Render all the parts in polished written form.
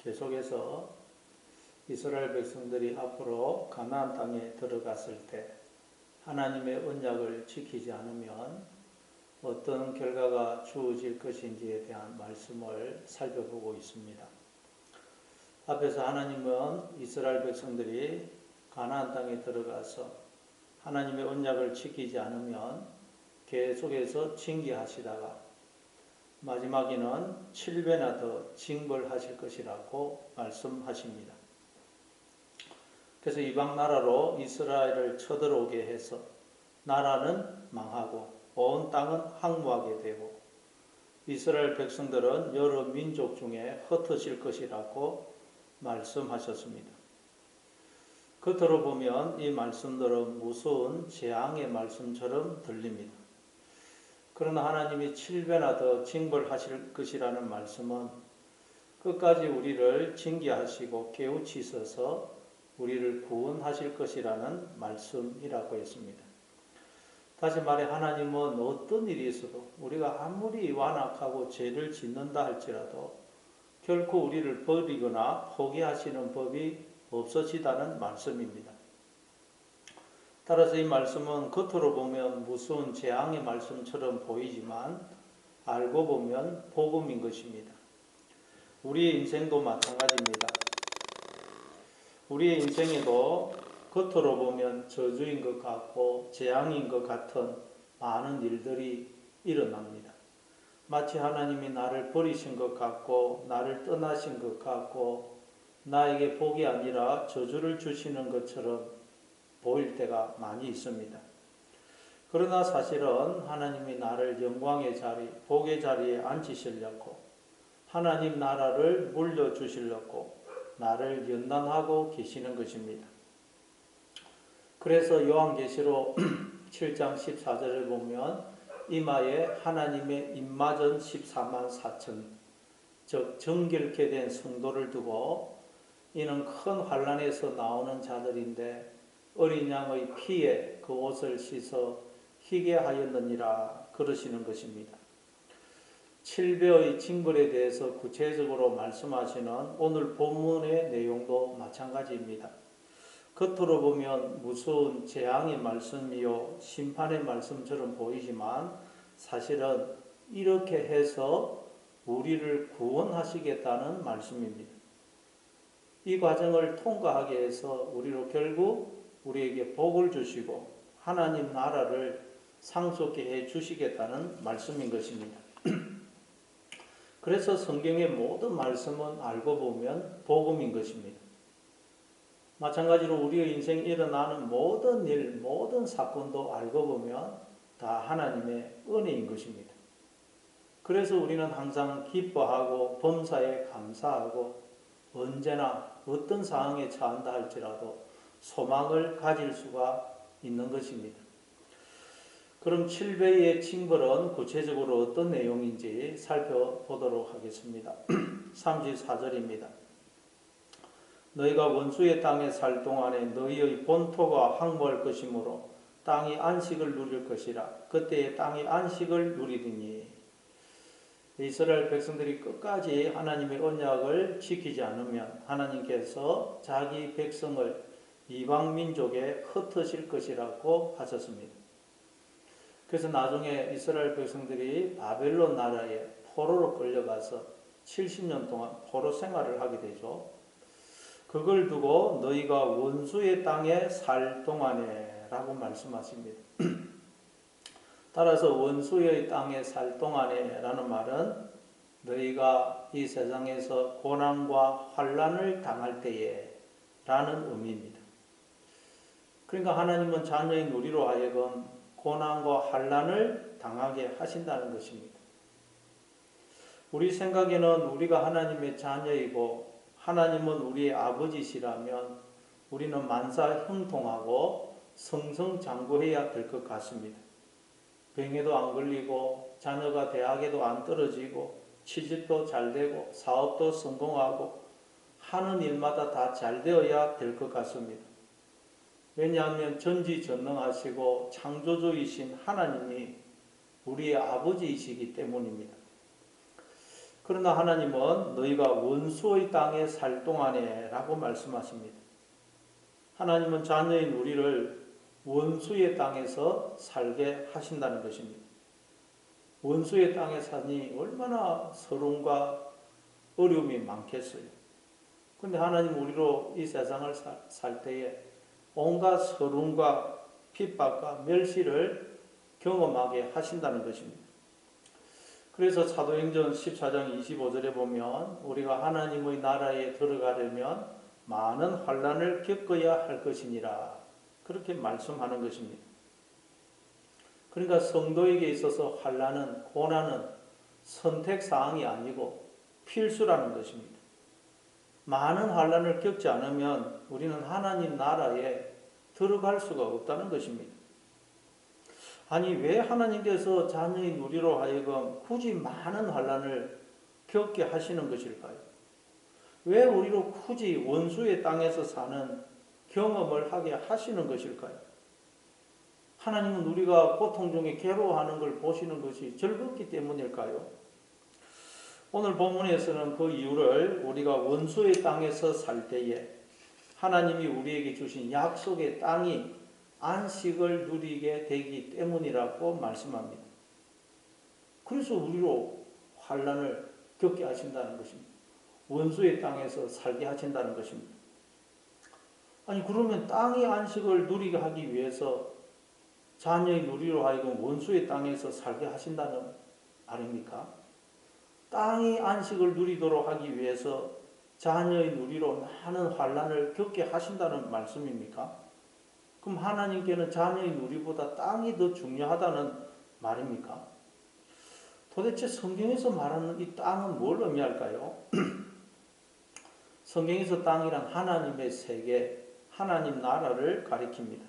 계속해서 이스라엘 백성들이 앞으로 가나안 땅에 들어갔을 때 하나님의 언약을 지키지 않으면 어떤 결과가 주어질 것인지에 대한 말씀을 살펴보고 있습니다. 앞에서 하나님은 이스라엘 백성들이 가나안 땅에 들어가서 하나님의 언약을 지키지 않으면 계속해서 징계하시다가 마지막에는 7배나 더 징벌하실 것이라고 말씀하십니다. 그래서 이방 나라로 이스라엘을 쳐들어오게 해서 나라는 망하고 온 땅은 황무하게 되고 이스라엘 백성들은 여러 민족 중에 흩어질 것이라고 말씀하셨습니다. 겉으로 보면 이 말씀들은 무서운 재앙의 말씀처럼 들립니다. 그러나 하나님이 7배나 더 징벌하실 것이라는 말씀은 끝까지 우리를 징계하시고 깨우치셔서 우리를 구원하실 것이라는 말씀이라고 했습니다. 다시 말해 하나님은 어떤 일이 있어도 우리가 아무리 완악하고 죄를 짓는다 할지라도 결코 우리를 버리거나 포기하시는 법이 없으시다는 말씀입니다. 따라서 이 말씀은 겉으로 보면 무서운 재앙의 말씀처럼 보이지만 알고 보면 복음인 것입니다. 우리의 인생도 마찬가지입니다. 우리의 인생에도 겉으로 보면 저주인 것 같고 재앙인 것 같은 많은 일들이 일어납니다. 마치 하나님이 나를 버리신 것 같고 나를 떠나신 것 같고 나에게 복이 아니라 저주를 주시는 것처럼 보일 때가 많이 있습니다. 그러나 사실은 하나님이 나를 영광의 자리, 복의 자리에 앉히시려고 하나님 나라를 물려주시려고 나를 연단하고 계시는 것입니다. 그래서 요한계시록 7장 14절을 보면 이마에 하나님의 입맞은 14만 4천 즉 정결케 된 성도를 두고 이는 큰 환난에서 나오는 자들인데 어린 양의 피에 그 옷을 씻어 희게 하였느니라 그러시는 것입니다. 7배의 징벌에 대해서 구체적으로 말씀하시는 오늘 본문의 내용도 마찬가지입니다. 겉으로 보면 무서운 재앙의 말씀이요 심판의 말씀처럼 보이지만 사실은 이렇게 해서 우리를 구원하시겠다는 말씀입니다. 이 과정을 통과하게 해서 우리로 결국 우리에게 복을 주시고 하나님 나라를 상속케 해 주시겠다는 말씀인 것입니다. 그래서 성경의 모든 말씀은 알고 보면 복음인 것입니다. 마찬가지로 우리의 인생에 일어나는 모든 일, 모든 사건도 알고 보면 다 하나님의 은혜인 것입니다. 그래서 우리는 항상 기뻐하고 범사에 감사하고 언제나 어떤 상황에 처한다 할지라도 소망을 가질 수가 있는 것입니다. 그럼 7배의 징벌은 구체적으로 어떤 내용인지 살펴보도록 하겠습니다. 34절입니다. 너희가 원수의 땅에 살 동안에 너희의 본토가 황무할 것이므로 땅이 안식을 누릴 것이라. 그때에 땅이 안식을 누리리니. 이스라엘 백성들이 끝까지 하나님의 언약을 지키지 않으면 하나님께서 자기 백성을 이방 민족에 흩으실 것이라고 하셨습니다. 그래서 나중에 이스라엘 백성들이 바벨론 나라에 포로로 끌려가서 70년 동안 포로 생활을 하게 되죠. 그걸 두고 너희가 원수의 땅에 살 동안에 라고 말씀하십니다. 따라서 원수의 땅에 살 동안에 라는 말은 너희가 이 세상에서 고난과 환난을 당할 때에 라는 의미입니다. 그러니까 하나님은 자녀인 우리로 하여금 고난과 환난을 당하게 하신다는 것입니다. 우리 생각에는 우리가 하나님의 자녀이고 하나님은 우리의 아버지시라면 우리는 만사 형통하고 승승장구해야 될 것 같습니다. 병에도 안 걸리고 자녀가 대학에도 안 떨어지고 취직도 잘 되고 사업도 성공하고 하는 일마다 다 잘 되어야 될 것 같습니다. 왜냐하면 전지전능하시고 창조주이신 하나님이 우리의 아버지이시기 때문입니다. 그러나 하나님은 너희가 원수의 땅에 살 동안에 라고 말씀하십니다. 하나님은 자녀인 우리를 원수의 땅에서 살게 하신다는 것입니다. 원수의 땅에 사니 얼마나 서름과 어려움이 많겠어요. 근데 하나님 우리로 이 세상을 살 때에 온갖 서름과 핍박과 멸시를 경험하게 하신다는 것입니다. 그래서 사도행전 14장 25절에 보면 우리가 하나님의 나라에 들어가려면 많은 환난을 겪어야 할 것이니라 그렇게 말씀하는 것입니다. 그러니까 성도에게 있어서 환난은 고난은 선택사항이 아니고 필수라는 것입니다. 많은 환난을 겪지 않으면 우리는 하나님 나라에 들어갈 수가 없다는 것입니다. 아니 왜 하나님께서 자녀인 우리로 하여금 굳이 많은 환난을 겪게 하시는 것일까요? 왜 우리로 굳이 원수의 땅에서 사는 경험을 하게 하시는 것일까요? 하나님은 우리가 고통 중에 괴로워하는 걸 보시는 것이 즐겁기 때문일까요? 오늘 본문에서는 그 이유를 우리가 원수의 땅에서 살 때에 하나님이 우리에게 주신 약속의 땅이 안식을 누리게 되기 때문이라고 말씀합니다. 그래서 우리로 환난을 겪게 하신다는 것입니다. 원수의 땅에서 살게 하신다는 것입니다. 아니 그러면 땅이 안식을 누리게 하기 위해서 자녀의 우리로 하여금 원수의 땅에서 살게 하신다는 말입니까? 땅이 안식을 누리도록 하기 위해서 자녀의 우리로 많은 환난을 겪게 하신다는 말씀입니까? 그럼 하나님께는 자녀의 우리보다 땅이 더 중요하다는 말입니까? 도대체 성경에서 말하는 이 땅은 뭘 의미할까요? 성경에서 땅이란 하나님의 세계, 하나님 나라를 가리킵니다.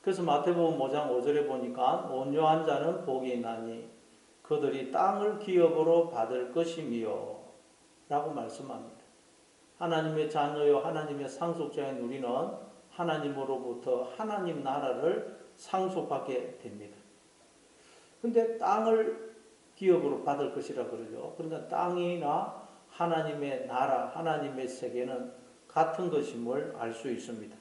그래서 마태복음 5장 5절에 보니까 온유한 자는 복이 있나니 그들이 땅을 기업으로 받을 것이며 라고 말씀합니다. 하나님의 자녀요 하나님의 상속자인 우리는 하나님으로부터 하나님 나라를 상속받게 됩니다. 근데 땅을 기업으로 받을 것이라 그러죠. 그러니까 땅이나 하나님의 나라, 하나님의 세계는 같은 것임을 알 수 있습니다.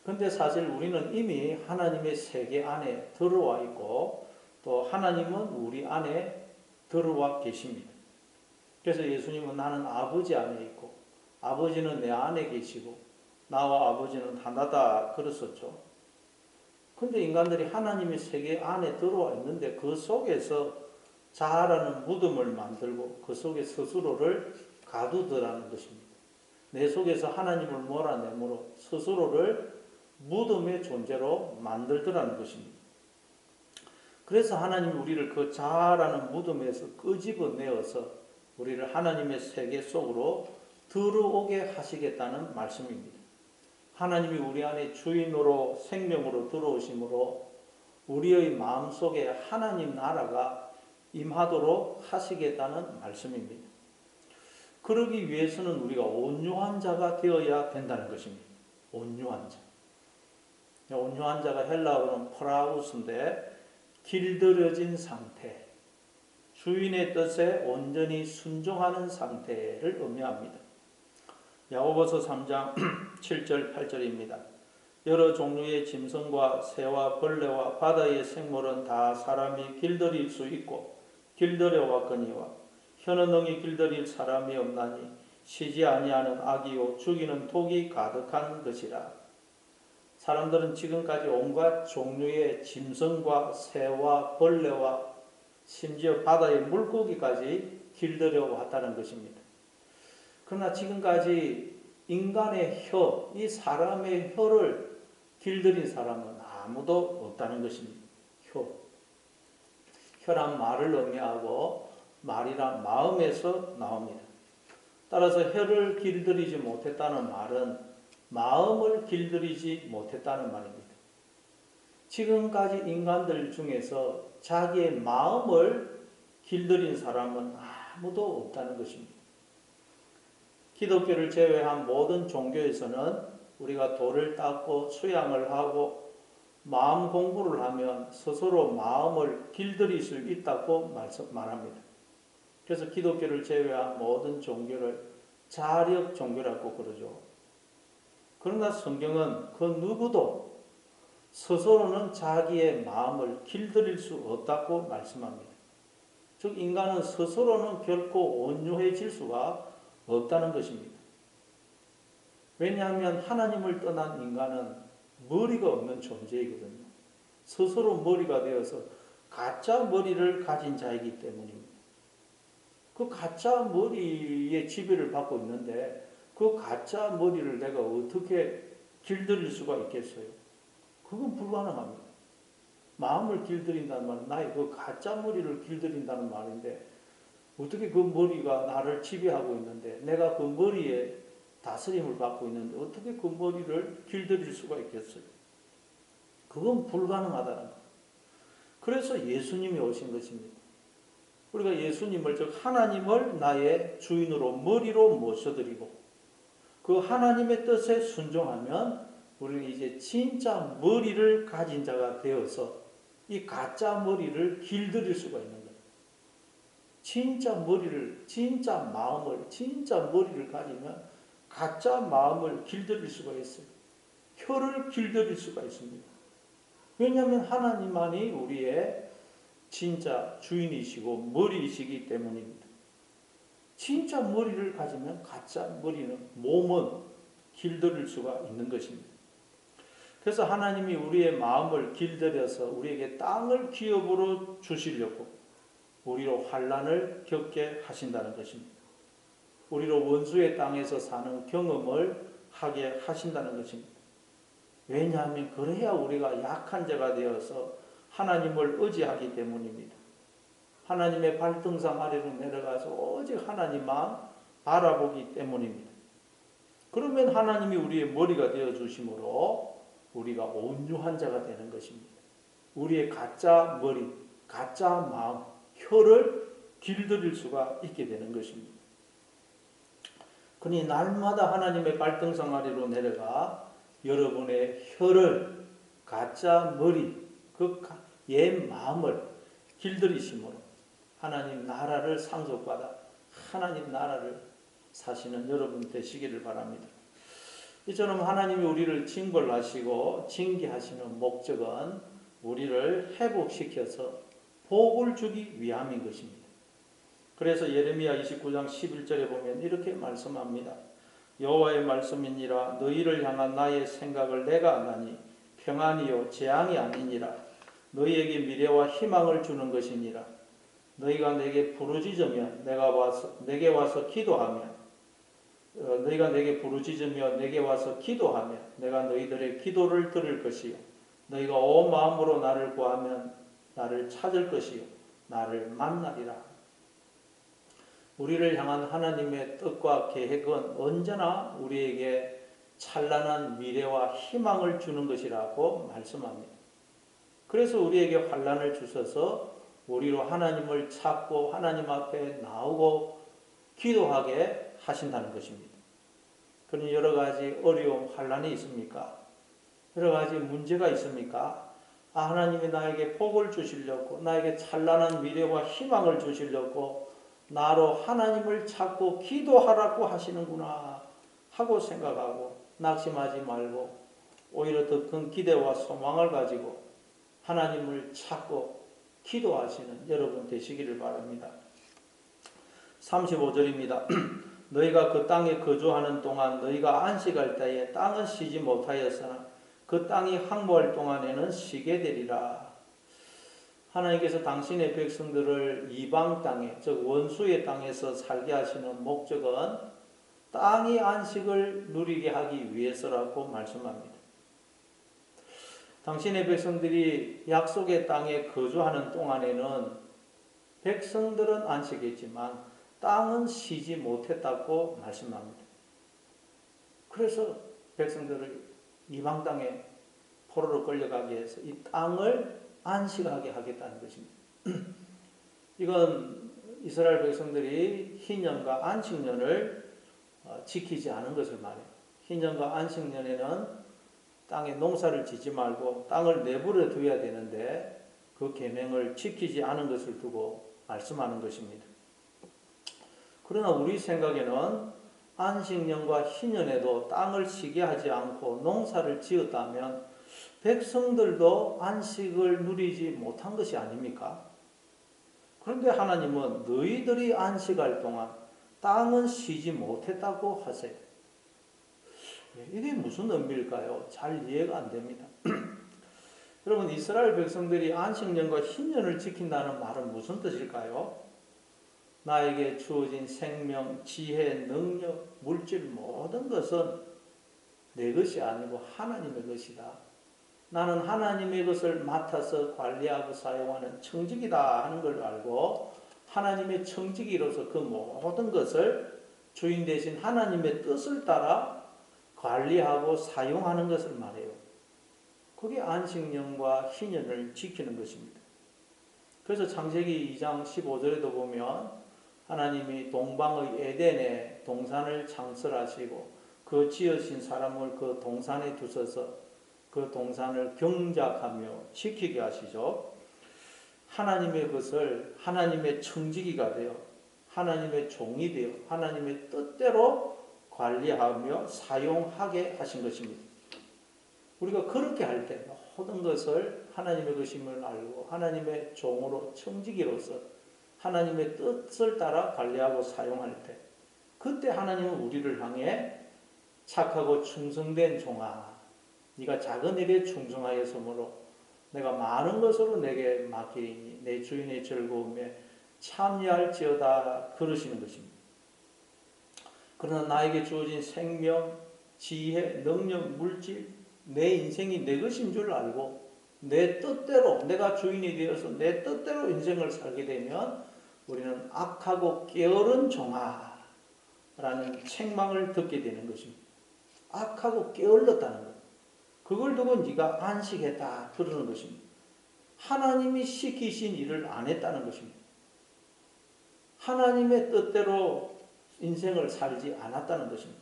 근데 사실 우리는 이미 하나님의 세계 안에 들어와 있고 또 하나님은 우리 안에 들어와 계십니다. 그래서 예수님은 나는 아버지 안에 있고 아버지는 내 안에 계시고 나와 아버지는 하나다 그랬었죠. 근데 인간들이 하나님의 세계 안에 들어와 있는데 그 속에서 자아라는 무덤을 만들고 그 속에 스스로를 가두더라는 것입니다. 내 속에서 하나님을 몰아내므로 스스로를 무덤의 존재로 만들더라는 것입니다. 그래서 하나님이 우리를 그 자아라는 무덤에서 끄집어내어서 우리를 하나님의 세계 속으로 들어오게 하시겠다는 말씀입니다. 하나님이 우리 안에 주인으로 생명으로 들어오심으로 우리의 마음속에 하나님 나라가 임하도록 하시겠다는 말씀입니다. 그러기 위해서는 우리가 온유한 자가 되어야 된다는 것입니다. 온유한 자. 온유한 자가 헬라어로는 프라우스인데 길들여진 상태, 주인의 뜻에 온전히 순종하는 상태를 의미합니다. 야고보서 3장 7절 8절입니다. 여러 종류의 짐승과 새와 벌레와 바다의 생물은 다 사람이 길들일 수 있고 길들여 왔거니와 혀는 능히 길들일 사람이 없나니 쉬지 아니하는 악이요 죽이는 독이 가득한 것이라. 사람들은 지금까지 온갖 종류의 짐승과 새와 벌레와 심지어 바다의 물고기까지 길들여 왔다는 것입니다. 그러나 지금까지 인간의 혀, 이 사람의 혀를 길들인 사람은 아무도 없다는 것입니다. 혀. 혀란 말을 의미하고 말이란 마음에서 나옵니다. 따라서 혀를 길들이지 못했다는 말은 마음을 길들이지 못했다는 말입니다. 지금까지 인간들 중에서 자기의 마음을 길들인 사람은 아무도 없다는 것입니다. 기독교를 제외한 모든 종교에서는 우리가 돌을 닦고 수양을 하고 마음 공부를 하면 스스로 마음을 길들일 수 있다고 말합니다. 그래서 기독교를 제외한 모든 종교를 자력 종교라고 그러죠. 그러나 성경은 그 누구도 스스로는 자기의 마음을 길들일 수 없다고 말씀합니다. 즉 인간은 스스로는 결코 온유해질 수가 없다는 것입니다. 왜냐하면 하나님을 떠난 인간은 머리가 없는 존재이거든요. 스스로 머리가 되어서 가짜 머리를 가진 자이기 때문입니다. 그 가짜 머리에 지배를 받고 있는데 그 가짜 머리를 내가 어떻게 길들일 수가 있겠어요? 그건 불가능합니다. 마음을 길들인다는 말은 나의 그 가짜 머리를 길들인다는 말인데 어떻게 그 머리가 나를 지배하고 있는데 내가 그 머리에 다스림을 받고 있는데 어떻게 그 머리를 길들일 수가 있겠어요? 그건 불가능하다는 거예요. 그래서 예수님이 오신 것입니다. 우리가 예수님을 즉 하나님을 나의 주인으로 머리로 모셔드리고 그 하나님의 뜻에 순종하면 우리는 이제 진짜 머리를 가진 자가 되어서 이 가짜 머리를 길들일 수가 있는 거예요. 진짜 머리를, 진짜 마음을, 진짜 머리를 가지면 가짜 마음을 길들일 수가 있어요. 혀를 길들일 수가 있습니다. 왜냐하면 하나님만이 우리의 진짜 주인이시고 머리이시기 때문입니다. 진짜 머리를 가지면 가짜 머리는, 몸은 길들일 수가 있는 것입니다. 그래서 하나님이 우리의 마음을 길들여서 우리에게 땅을 기업으로 주시려고 우리로 환난을 겪게 하신다는 것입니다. 우리로 원수의 땅에서 사는 경험을 하게 하신다는 것입니다. 왜냐하면 그래야 우리가 약한 자가 되어서 하나님을 의지하기 때문입니다. 하나님의 발등상 아래로 내려가서 오직 하나님만 바라보기 때문입니다. 그러면 하나님이 우리의 머리가 되어 주심으로 우리가 온유한 자가 되는 것입니다. 우리의 가짜 머리, 가짜 마음, 혀를 길들일 수가 있게 되는 것입니다. 그러니 날마다 하나님의 발등상 아래로 내려가 여러분의 혀를, 가짜 머리, 그 옛 마음을 길들이심으로 하나님 나라를 상속받아 하나님 나라를 사시는 여러분 되시기를 바랍니다. 이처럼 하나님이 우리를 징벌하시고 징계하시는 목적은 우리를 회복시켜서 복을 주기 위함인 것입니다. 그래서 예레미야 29장 11절에 보면 이렇게 말씀합니다. 여호와의 말씀이니라 너희를 향한 나의 생각을 내가 아나니 평안이요 재앙이 아니니라 너희에게 미래와 희망을 주는 것이니라 너희가 내게 부르짖으며 내게 와서 기도하며 너희가 내게 부르짖으며 내게 와서 기도하며 내가 너희들의 기도를 들을 것이요 너희가 온 마음으로 나를 구하면 나를 찾을 것이요 나를 만나리라. 우리를 향한 하나님의 뜻과 계획은 언제나 우리에게 찬란한 미래와 희망을 주는 것이라고 말씀합니다. 그래서 우리에게 환난을 주셔서 우리로 하나님을 찾고 하나님 앞에 나오고 기도하게 하신다는 것입니다. 그러니 여러 가지 어려움, 환난이 있습니까? 여러 가지 문제가 있습니까? 하나님이 나에게 복을 주시려고 나에게 찬란한 미래와 희망을 주시려고 나로 하나님을 찾고 기도하라고 하시는구나 하고 생각하고 낙심하지 말고 오히려 더 큰 기대와 소망을 가지고 하나님을 찾고 기도하시는 여러분 되시기를 바랍니다. 35절입니다. 너희가 그 땅에 거주하는 동안 너희가 안식할 때에 땅은 쉬지 못하였으나 그 땅이 항모할 동안에는 쉬게 되리라. 하나님께서 당신의 백성들을 이방 땅에 즉 원수의 땅에서 살게 하시는 목적은 땅이 안식을 누리게 하기 위해서라고 말씀합니다. 당신의 백성들이 약속의 땅에 거주하는 동안에는 백성들은 안식했지만 땅은 쉬지 못했다고 말씀합니다. 그래서 백성들을 이방 땅에 포로로 끌려가게 해서 이 땅을 안식하게 하겠다는 것입니다. 이건 이스라엘 백성들이 희년과 안식년을 지키지 않은 것을 말해요. 희년과 안식년에는 땅에 농사를 짓지 말고 땅을 내버려 둬야 되는데 그 계명을 지키지 않은 것을 두고 말씀하는 것입니다. 그러나 우리 생각에는 안식년과 희년에도 땅을 쉬게 하지 않고 농사를 지었다면 백성들도 안식을 누리지 못한 것이 아닙니까? 그런데 하나님은 너희들이 안식할 동안 땅은 쉬지 못했다고 하세요. 이게 무슨 의미일까요? 잘 이해가 안 됩니다. 여러분, 이스라엘 백성들이 안식년과 희년을 지킨다는 말은 무슨 뜻일까요? 나에게 주어진 생명, 지혜, 능력, 물질 모든 것은 내 것이 아니고 하나님의 것이다. 나는 하나님의 것을 맡아서 관리하고 사용하는 청지기다 하는 걸 알고 하나님의 청지기로서 그 모든 것을 주인 대신 하나님의 뜻을 따라 관리하고 사용하는 것을 말해요. 그게 안식년과 희년을 지키는 것입니다. 그래서 창세기 2장 15절에도 보면 하나님이 동방의 에덴에 동산을 창설하시고 그 지으신 사람을 그 동산에 두셔서 그 동산을 경작하며 지키게 하시죠. 하나님의 것을 하나님의 청지기가 되어 하나님의 종이 되어 하나님의 뜻대로 관리하며 사용하게 하신 것입니다. 우리가 그렇게 할 때 모든 것을 하나님의 것임을 알고 하나님의 종으로 청지기로서 하나님의 뜻을 따라 관리하고 사용할 때 그때 하나님은 우리를 향해 착하고 충성된 종아, 네가 작은 일에 충성하였으므로 내가 많은 것으로 내게 맡기리니 내 주인의 즐거움에 참여할지어다 그러시는 것입니다. 그러나 나에게 주어진 생명, 지혜, 능력, 물질, 내 인생이 내 것인 줄 알고 내 뜻대로 내가 주인이 되어서 내 뜻대로 인생을 살게 되면 우리는 악하고 게으른 종아라는 책망을 듣게 되는 것입니다. 악하고 게을렀다는 것. 그걸 두고 네가 안식했다 그러는 것입니다. 하나님이 시키신 일을 안 했다는 것입니다. 하나님의 뜻대로 인생을 살지 않았다는 것입니다.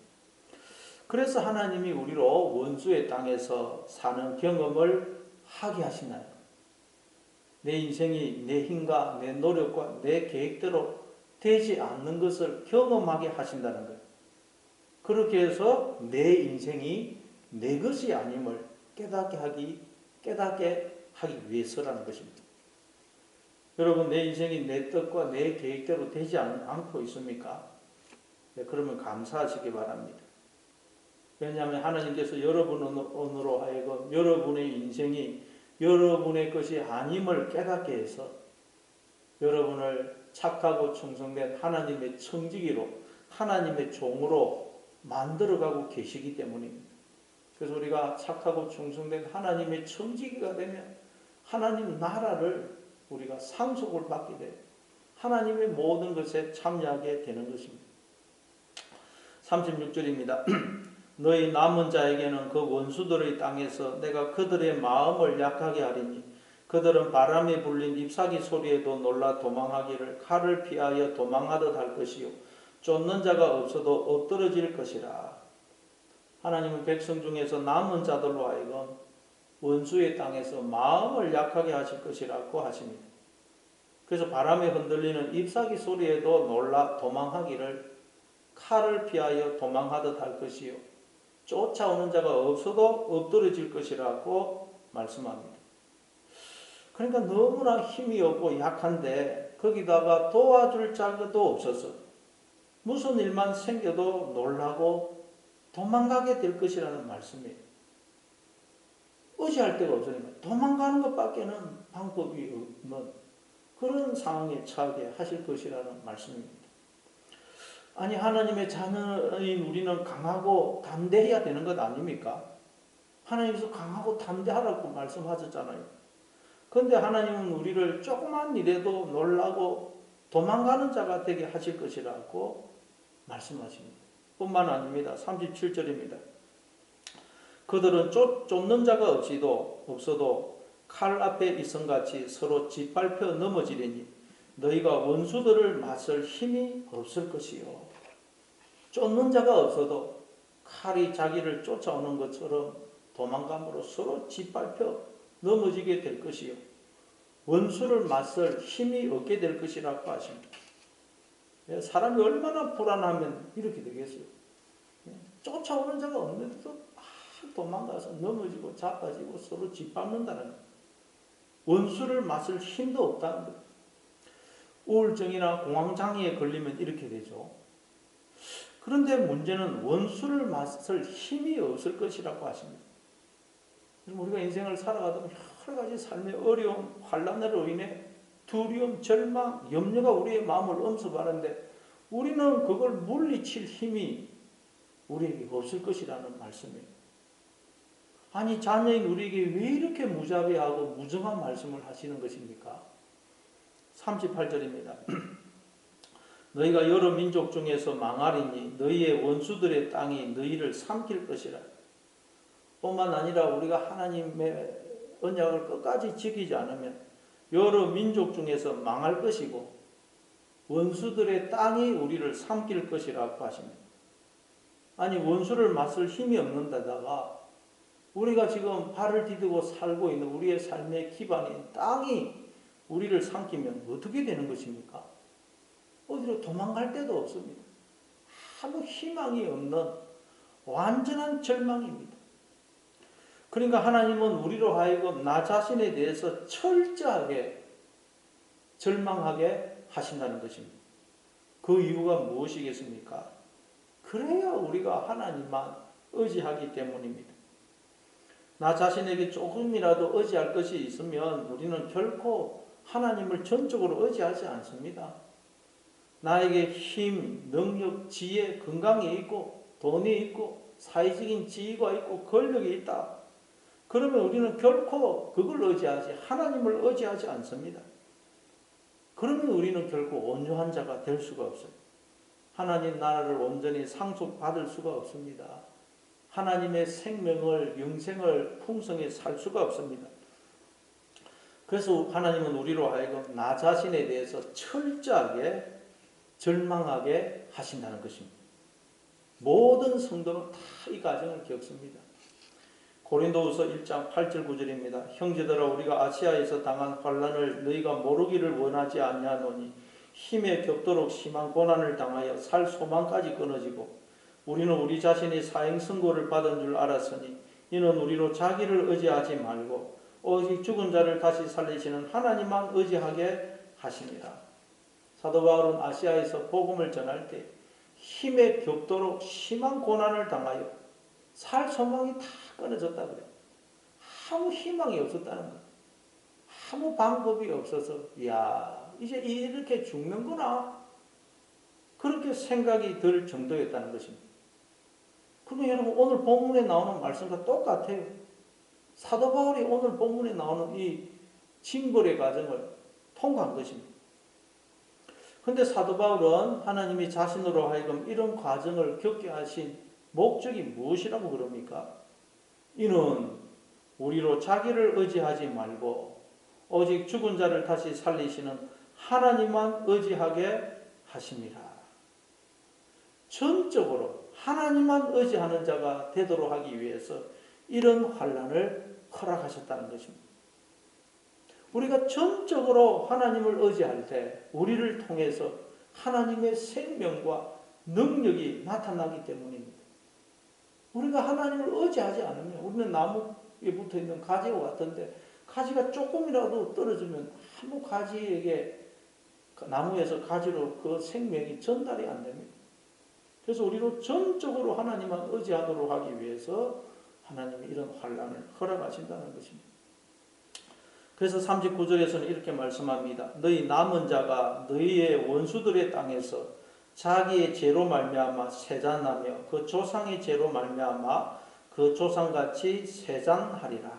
그래서 하나님이 우리로 원수의 땅에서 사는 경험을 하게 하시나요? 내 인생이 내 힘과 내 노력과 내 계획대로 되지 않는 것을 경험하게 하신다는 거예요. 그렇게 해서 내 인생이 내 것이 아님을 깨닫게 하기 위해서라는 것입니다. 여러분, 내 인생이 내 뜻과 내 계획대로 되지 않고 있습니까? 네, 그러면 감사하시기 바랍니다. 왜냐하면 하나님께서 여러분으로 하여금 여러분의 인생이 여러분의 것이 아님을 깨닫게 해서 여러분을 착하고 충성된 하나님의 청지기로 하나님의 종으로 만들어가고 계시기 때문입니다. 그래서 우리가 착하고 충성된 하나님의 청지기가 되면 하나님 나라를 우리가 상속을 받게 돼요. 하나님의 모든 것에 참여하게 되는 것입니다. 36절입니다. 너희 남은 자에게는 그 원수들의 땅에서 내가 그들의 마음을 약하게 하리니 그들은 바람에 불린 잎사귀 소리에도 놀라 도망하기를 칼을 피하여 도망하듯 할 것이요 쫓는 자가 없어도 엎드러질 것이라. 하나님은 백성 중에서 남은 자들로 하여금 원수의 땅에서 마음을 약하게 하실 것이라고 하십니다. 그래서 바람에 흔들리는 잎사귀 소리에도 놀라 도망하기를 칼을 피하여 도망하듯 할 것이요 쫓아오는 자가 없어도 엎드러질 것이라고 말씀합니다. 그러니까 너무나 힘이 없고 약한데 거기다가 도와줄 자도 없어서 무슨 일만 생겨도 놀라고 도망가게 될 것이라는 말씀이에요. 의지할 데가 없으니까 도망가는 것밖에는 방법이 없는 그런 상황에 처하게 하실 것이라는 말씀입니다. 아니, 하나님의 자녀인 우리는 강하고 담대해야 되는 것 아닙니까? 하나님께서 강하고 담대하라고 말씀하셨잖아요. 그런데 하나님은 우리를 조그만 일에도 놀라고 도망가는 자가 되게 하실 것이라고 말씀하십니다. 뿐만 아닙니다. 37절입니다. 그들은 쫓는 자가 없어도 칼 앞에 이성같이 서로 짓밟혀 넘어지리니 너희가 원수들을 맞설 힘이 없을 것이요. 쫓는 자가 없어도 칼이 자기를 쫓아오는 것처럼 도망감으로 서로 짓밟혀 넘어지게 될 것이요. 원수를 맞설 힘이 없게 될 것이라고 하십니다. 사람이 얼마나 불안하면 이렇게 되겠어요. 쫓아오는 자가 없는데도 막 도망가서 넘어지고 자빠지고 서로 짓밟는다는 거예요. 원수를 맞을 힘도 없다는 거예요. 우울증이나 공황장애에 걸리면 이렇게 되죠. 그런데 문제는 원수를 맞을 힘이 없을 것이라고 하십니다. 우리가 인생을 살아가다 보면 여러 가지 삶의 어려움, 환난으로 인해 두려움, 절망, 염려가 우리의 마음을 엄습하는데 우리는 그걸 물리칠 힘이 우리에게 없을 것이라는 말씀이에요. 아니 자녀인 우리에게 왜 이렇게 무자비하고 무정한 말씀을 하시는 것입니까? 38절입니다. 너희가 여러 민족 중에서 망하리니 너희의 원수들의 땅이 너희를 삼킬 것이라. 뿐만 아니라 우리가 하나님의 언약을 끝까지 지키지 않으면 여러 민족 중에서 망할 것이고 원수들의 땅이 우리를 삼킬 것이라고 하십니다. 아니 원수를 맞설 힘이 없는 데다가 우리가 지금 발을 디디고 살고 있는 우리의 삶의 기반인 땅이 우리를 삼키면 어떻게 되는 것입니까? 어디로 도망갈 데도 없습니다. 아무 희망이 없는 완전한 절망입니다. 그러니까 하나님은 우리로 하여금 나 자신에 대해서 철저하게 절망하게 하신다는 것입니다. 그 이유가 무엇이겠습니까? 그래야 우리가 하나님만 의지하기 때문입니다. 나 자신에게 조금이라도 의지할 것이 있으면 우리는 결코 하나님을 전적으로 의지하지 않습니다. 나에게 힘, 능력, 지혜, 건강이 있고 돈이 있고 사회적인 지위가 있고 권력이 있다. 그러면 우리는 결코 그걸 의지하지 하나님을 의지하지 않습니다. 그러면 우리는 결코 온유한 자가 될 수가 없어요. 하나님 나라를 온전히 상속받을 수가 없습니다. 하나님의 생명을 영생을 풍성히 살 수가 없습니다. 그래서 하나님은 우리로 하여금 나 자신에 대해서 철저하게 절망하게 하신다는 것입니다. 모든 성도는 다 이 과정을 겪습니다. 고린도후서 1장 8절 9절입니다. 형제들아 우리가 아시아에서 당한 환난을 너희가 모르기를 원하지 않냐노니 힘에 겹도록 심한 고난을 당하여 살 소망까지 끊어지고 우리는 우리 자신이 사형 선고를 받은 줄 알았으니 이는 우리로 자기를 의지하지 말고 오직 죽은 자를 다시 살리시는 하나님만 의지하게 하십니다. 사도 바울은 아시아에서 복음을 전할 때 힘에 겹도록 심한 고난을 당하여 살 소망이 다 끊어졌다 그래요. 아무 희망이 없었다는 거예요. 아무 방법이 없어서 야 이제 이렇게 죽는구나 그렇게 생각이 들 정도였다는 것입니다. 그러면 여러분 오늘 본문에 나오는 말씀과 똑같아요. 사도 바울이 오늘 본문에 나오는 이 징벌의 과정을 통과한 것입니다. 그런데 사도 바울은 하나님이 자신으로 하여금 이런 과정을 겪게 하신 목적이 무엇이라고 그럽니까? 이는 우리로 자기를 의지하지 말고 오직 죽은 자를 다시 살리시는 하나님만 의지하게 하십니다. 전적으로 하나님만 의지하는 자가 되도록 하기 위해서 이런 환난을 허락하셨다는 것입니다. 우리가 전적으로 하나님을 의지할 때 우리를 통해서 하나님의 생명과 능력이 나타나기 때문입니다. 우리가 하나님을 의지하지 않으면 우리는 나무에 붙어있는 가지와 같은데 가지가 조금이라도 떨어지면 아무 가지에게 나무에서 가지로 그 생명이 전달이 안 됩니다. 그래서 우리로 전적으로 하나님만 의지하도록 하기 위해서 하나님이 이런 환난을 허락하신다는 것입니다. 그래서 39절에서는 이렇게 말씀합니다. 너희 남은 자가 너희의 원수들의 땅에서 자기의 죄로 말미암아 세잔하며 그 조상의 죄로 말미암아 그 조상같이 세잔하리라.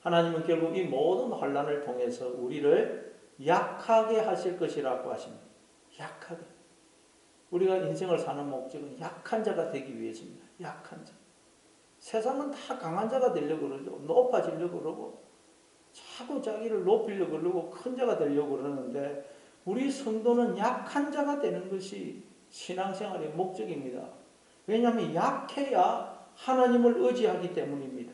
하나님은 결국 이 모든 환난을 통해서 우리를 약하게 하실 것이라고 하십니다. 약하게. 우리가 인생을 사는 목적은 약한 자가 되기 위해서입니다. 약한 자. 세상은 다 강한 자가 되려고 그러죠. 높아지려고 그러고 자꾸 자기를 높이려고 그러고 큰 자가 되려고 그러는데 우리 성도는 약한 자가 되는 것이 신앙생활의 목적입니다. 왜냐하면 약해야 하나님을 의지하기 때문입니다.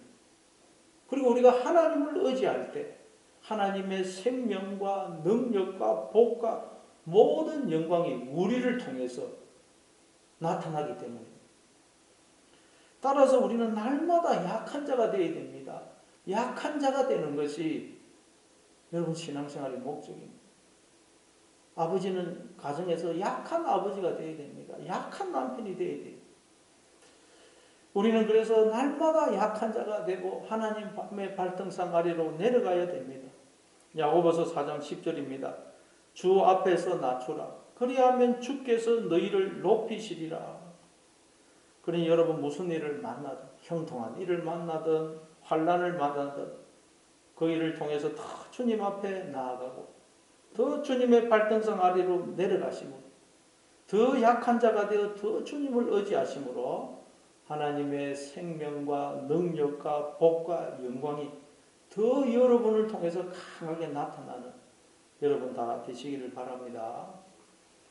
그리고 우리가 하나님을 의지할 때 하나님의 생명과 능력과 복과 모든 영광이 우리를 통해서 나타나기 때문입니다. 따라서 우리는 날마다 약한 자가 되어야 됩니다. 약한 자가 되는 것이 여러분 신앙생활의 목적입니다. 아버지는 가정에서 약한 아버지가 되어야 됩니다. 약한 남편이 되어야 돼요. 우리는 그래서 날마다 약한 자가 되고 하나님의 발등상 아래로 내려가야 됩니다. 야고보서 4장 10절입니다. 주 앞에서 낮추라. 그리하면 주께서 너희를 높이시리라. 그러니 여러분 무슨 일을 만나든 형통한 일을 만나든 환난을 만나든 그 일을 통해서 더 주님 앞에 나아가고 더 주님의 발등상 아래로 내려가시고 더 약한 자가 되어 더 주님을 의지하심으로 하나님의 생명과 능력과 복과 영광이 더 여러분을 통해서 강하게 나타나는 여러분 다 되시기를 바랍니다.